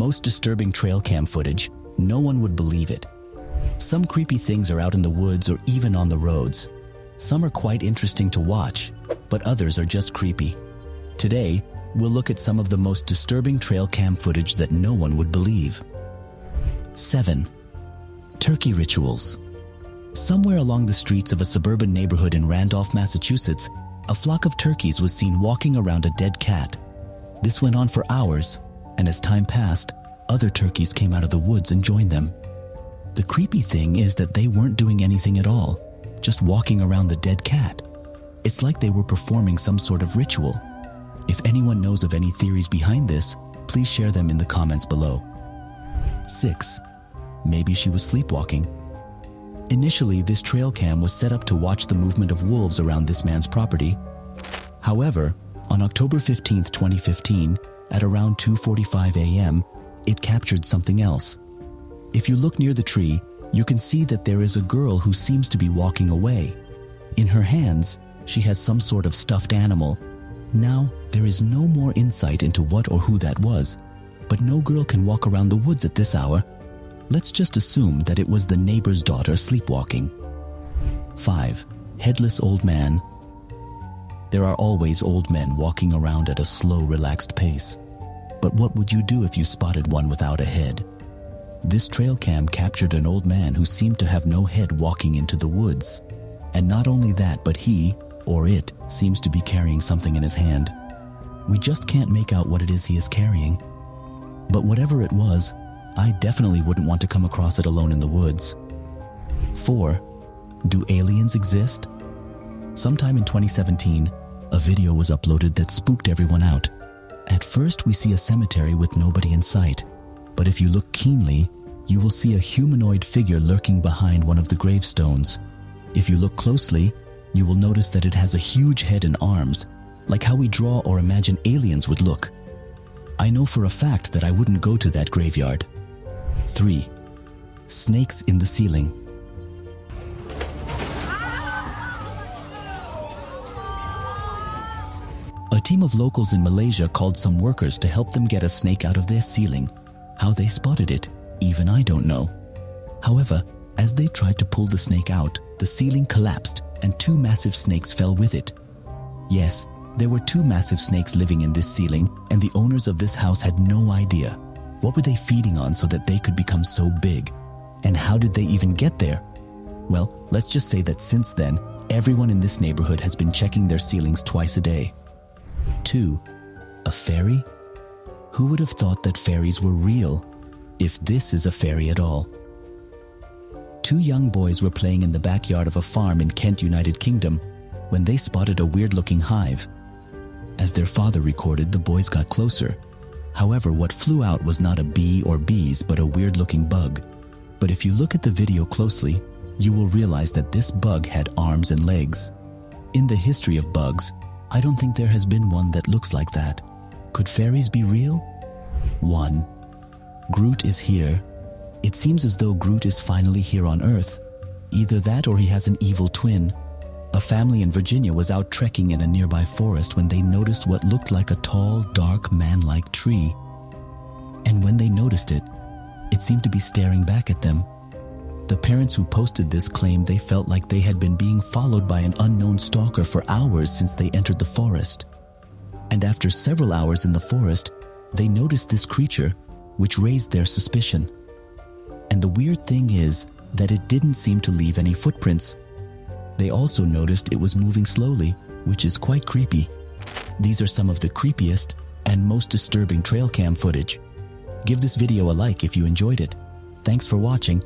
most disturbing trail cam footage, no one would believe it. Some creepy things are out in the woods or even on the roads. Some are quite interesting to watch, but others are just creepy. Today, we'll look at some of the most disturbing trail cam footage that no one would believe. 7. Turkey rituals. Somewhere along the streets of a suburban neighborhood in Randolph, Massachusetts, a flock of turkeys was seen walking around a dead cat. This went on for hours, and as time passed, other turkeys came out of the woods and joined them. The creepy thing is that they weren't doing anything at all, just walking around the dead cat. It's like they were performing some sort of ritual. If anyone knows of any theories behind this, please share them in the comments below. 6. Maybe she was sleepwalking. Initially, this trail cam was set up to watch the movement of wolves around this man's property. However, on October 15, 2015, at around 2:45 a.m., it captured something else. If you look near the tree, you can see that there is a girl who seems to be walking away. In her hands, she has some sort of stuffed animal. Now, there is no more insight into what or who that was, but no girl can walk around the woods at this hour. Let's just assume that it was the neighbor's daughter sleepwalking. 5. Headless Old Man. There are always old men walking around at a slow, relaxed pace. But what would you do if you spotted one without a head? This trail cam captured an old man who seemed to have no head walking into the woods. And not only that, but he, or it, seems to be carrying something in his hand. We just can't make out what it is he is carrying. But whatever it was, I definitely wouldn't want to come across it alone in the woods. 4. Do aliens exist? Sometime in 2017, a video was uploaded that spooked everyone out. At first, we see a cemetery with nobody in sight. But if you look keenly, you will see a humanoid figure lurking behind one of the gravestones. If you look closely, you will notice that it has a huge head and arms, like how we draw or imagine aliens would look. I know for a fact that I wouldn't go to that graveyard. 3. Snakes in the ceiling. A team of locals in Malaysia called some workers to help them get a snake out of their ceiling. How they spotted it, even I don't know. However, as they tried to pull the snake out, the ceiling collapsed and 2 massive snakes fell with it. Yes, there were 2 massive snakes living in this ceiling, and the owners of this house had no idea. What were they feeding on so that they could become so big? And how did they even get there? Well, let's just say that since then, everyone in this neighborhood has been checking their ceilings twice a day. 2. A fairy? Who would have thought that fairies were real, if this is a fairy at all? 2 young boys were playing in the backyard of a farm in Kent, United Kingdom, when they spotted a weird-looking hive. As their father recorded, the boys got closer. However, what flew out was not a bee or bees, but a weird-looking bug. But if you look at the video closely, you will realize that this bug had arms and legs. In the history of bugs, I don't think there has been one that looks like that. Could fairies be real? 1. Groot is here. It seems as though Groot is finally here on Earth. Either that or he has an evil twin. A family in Virginia was out trekking in a nearby forest when they noticed what looked like a tall, dark, man-like tree. And when they noticed it, it seemed to be staring back at them. The parents who posted this claimed they felt like they had been being followed by an unknown stalker for hours since they entered the forest. And after several hours in the forest, they noticed this creature, which raised their suspicion. And the weird thing is that it didn't seem to leave any footprints. They also noticed it was moving slowly, which is quite creepy. These are some of the creepiest and most disturbing trail cam footage. Give this video a like if you enjoyed it. Thanks for watching,